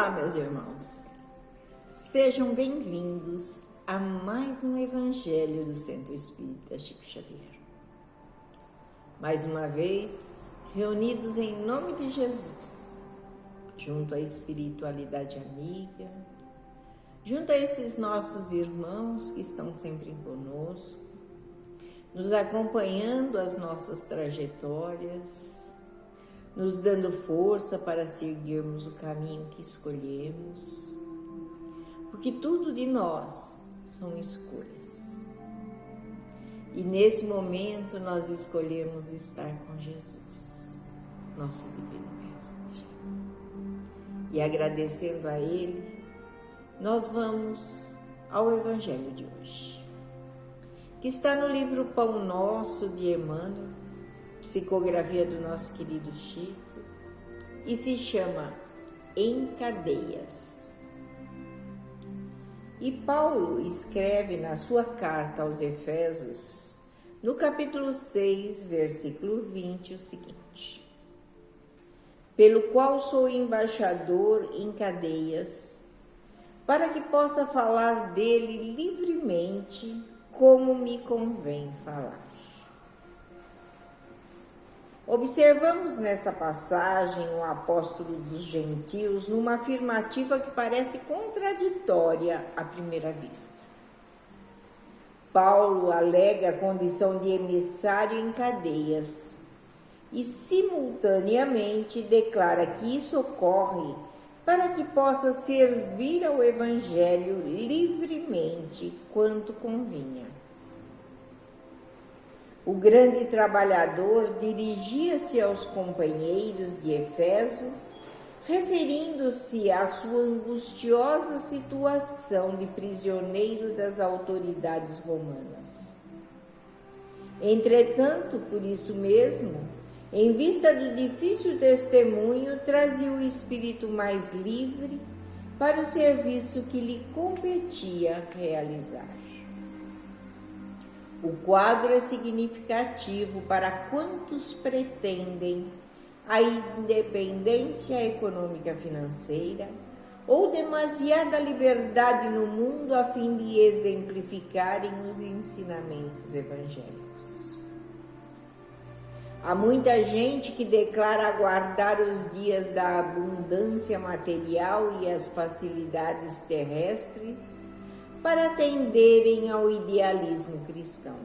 Olá, meus irmãos, sejam bem-vindos a mais um Evangelho do Centro Espírita Chico Xavier. Mais uma vez, reunidos em nome de Jesus, junto à espiritualidade amiga, junto a esses nossos irmãos que estão sempre conosco, nos acompanhando as nossas trajetórias, nos dando força para seguirmos o caminho que escolhemos, porque tudo de nós são escolhas. E nesse momento nós escolhemos estar com Jesus, nosso Divino Mestre. E agradecendo a Ele, nós vamos ao Evangelho de hoje, que está no livro Pão Nosso de Emmanuel, psicografia do nosso querido Chico, e se chama Em Cadeias. E Paulo escreve na sua carta aos Efésios, no capítulo 6, versículo 20, o seguinte: pelo qual sou embaixador em cadeias, para que possa falar dele livremente, como me convém falar. Observamos nessa passagem o apóstolo dos gentios numa afirmativa que parece contraditória à primeira vista. Paulo alega a condição de emissário em cadeias e simultaneamente declara que isso ocorre para que possa servir ao Evangelho livremente quanto convinha. O grande trabalhador dirigia-se aos companheiros de Éfeso, referindo-se à sua angustiosa situação de prisioneiro das autoridades romanas. Entretanto, por isso mesmo, em vista do difícil testemunho, trazia o espírito mais livre para o serviço que lhe competia realizar. O quadro é significativo para quantos pretendem a independência econômica financeira ou demasiada liberdade no mundo a fim de exemplificarem os ensinamentos evangélicos. Há muita gente que declara aguardar os dias da abundância material e as facilidades terrestres para atenderem ao idealismo cristão.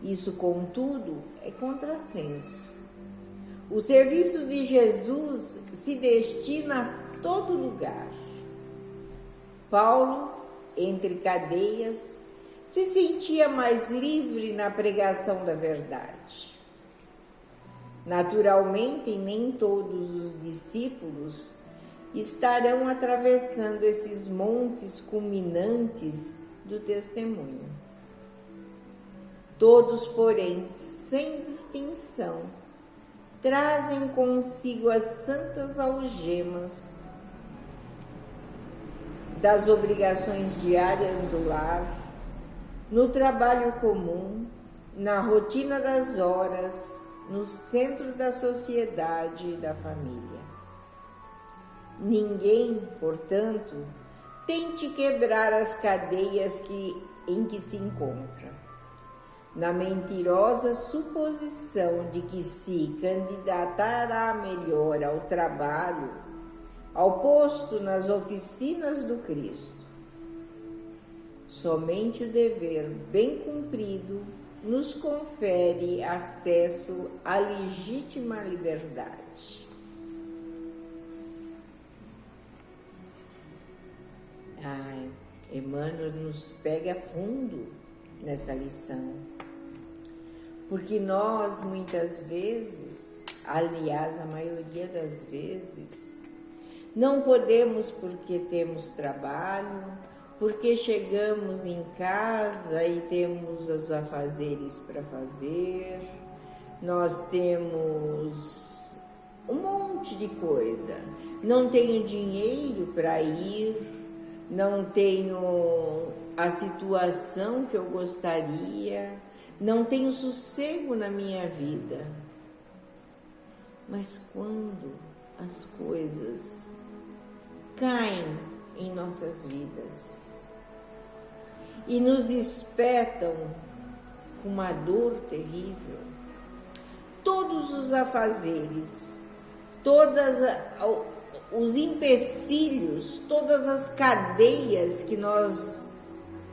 Isso, contudo, é contrassenso. O serviço de Jesus se destina a todo lugar. Paulo, entre cadeias, se sentia mais livre na pregação da verdade. Naturalmente, nem todos os discípulos estarão atravessando esses montes culminantes do testemunho. Todos, porém, sem distinção, trazem consigo as santas algemas das obrigações diárias do lar, no trabalho comum, na rotina das horas, no centro da sociedade e da família. Ninguém, portanto, tente quebrar as cadeias em que se encontra, na mentirosa suposição de que se candidatará melhor ao trabalho, ao posto nas oficinas do Cristo. Somente o dever bem cumprido nos confere acesso à legítima liberdade. Emmanuel nos pega fundo nessa lição, porque nós muitas vezes, aliás, a maioria das vezes, não podemos porque temos trabalho, porque chegamos em casa e temos os afazeres para fazer, nós temos um monte de coisa, não tenho dinheiro para ir, não tenho a situação que eu gostaria, não tenho sossego na minha vida. Mas quando as coisas caem em nossas vidas e nos espetam com uma dor terrível. Todos os afazeres, todos os empecilhos, todas as cadeias que nós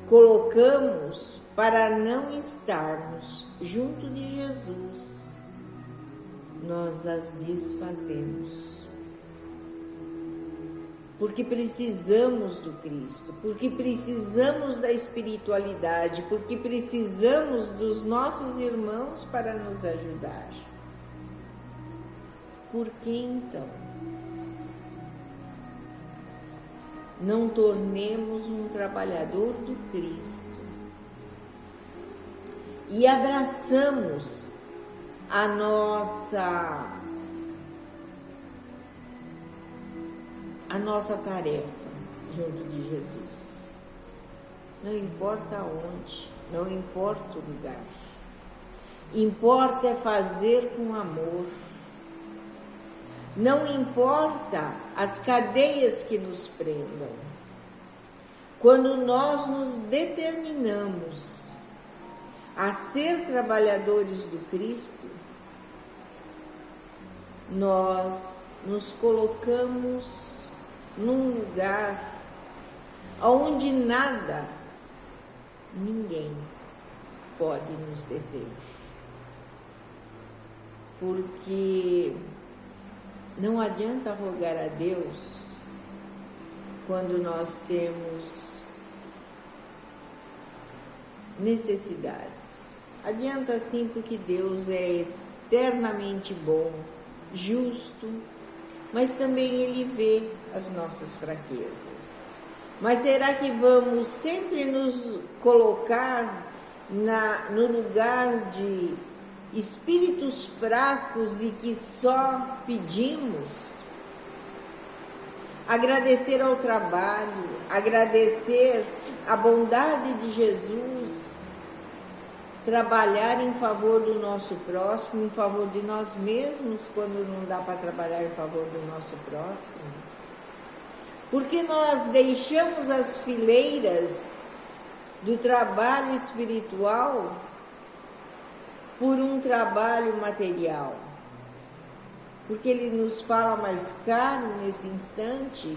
colocamos para não estarmos junto de Jesus, nós as desfazemos. Porque precisamos do Cristo, porque precisamos da espiritualidade, porque precisamos dos nossos irmãos para nos ajudar. Por que então não tornemos um trabalhador do Cristo e abraçamos a nossa tarefa junto de Jesus? Não importa onde, não importa o lugar, importa é fazer com amor. Não importa as cadeias que nos prendam. Quando nós nos determinamos a ser trabalhadores do Cristo, nós nos colocamos num lugar onde nada, ninguém pode nos deter. Porque não adianta rogar a Deus quando nós temos necessidades. Adianta sim, porque Deus é eternamente bom, justo, mas também Ele vê as nossas fraquezas. Mas será que vamos sempre nos colocar no lugar de espíritos fracos e que só pedimos? Agradecer ao trabalho, agradecer a bondade de Jesus, trabalhar em favor do nosso próximo, em favor de nós mesmos, quando não dá para trabalhar em favor do nosso próximo. Porque nós deixamos as fileiras do trabalho espiritual por um trabalho material, porque ele nos fala mais caro nesse instante,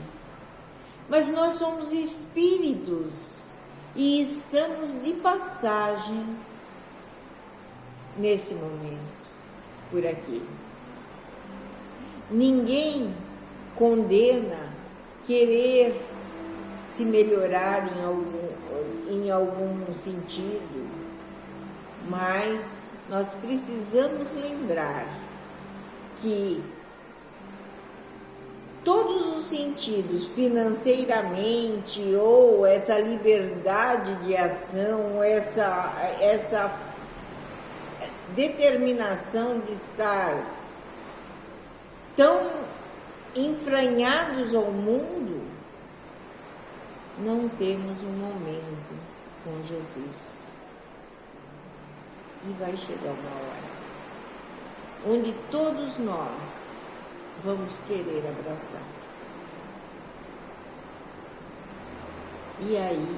mas nós somos espíritos e estamos de passagem nesse momento, por aqui. Ninguém condena querer se melhorar em algum sentido, mas nós precisamos lembrar que todos os sentidos, financeiramente, ou essa liberdade de ação, essa determinação de estar tão enfranhados ao mundo, não temos um momento com Jesus. E vai chegar uma hora onde todos nós vamos querer abraçar. E aí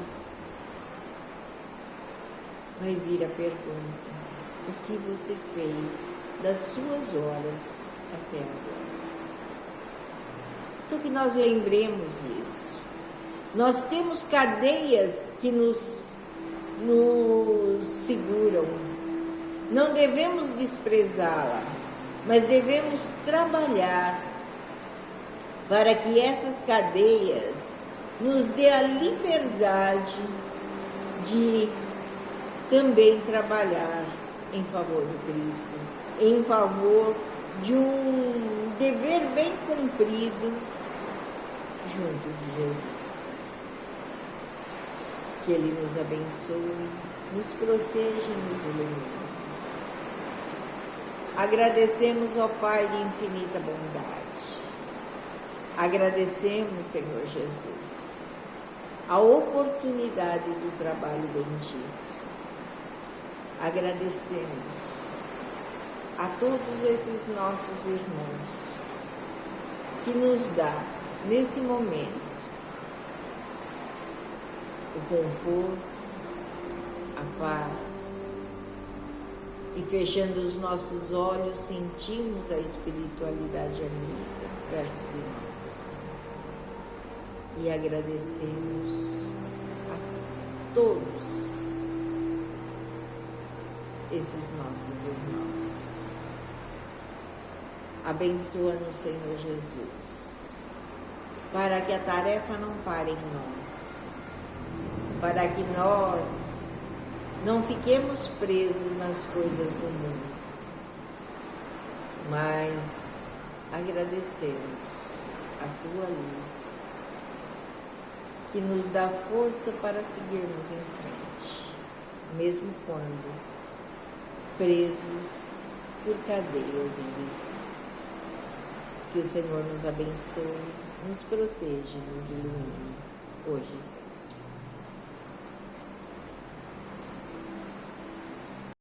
vai vir a pergunta: o que você fez das suas horas até agora? Então que nós lembremos disso. Nós temos cadeias que nos seguram. Não devemos desprezá-la, mas devemos trabalhar para que essas cadeias nos dê a liberdade de também trabalhar em favor do Cristo, em favor de um dever bem cumprido junto de Jesus. Que Ele nos abençoe, nos proteja e nos ilumine. Agradecemos ao Pai de infinita bondade. Agradecemos, Senhor Jesus, a oportunidade do trabalho bendito. Agradecemos a todos esses nossos irmãos que nos dá nesse momento, o conforto, a paz, e fechando os nossos olhos, sentimos a espiritualidade amiga perto de nós e agradecemos a todos esses nossos irmãos. Abençoa-nos, Senhor Jesus, para que a tarefa não pare em nós, para que nós não fiquemos presos nas coisas do mundo, mas agradecemos a Tua luz, que nos dá força para seguirmos em frente, mesmo quando presos por cadeias invisíveis. Que o Senhor nos abençoe, nos proteja e nos ilumine, hoje e sempre.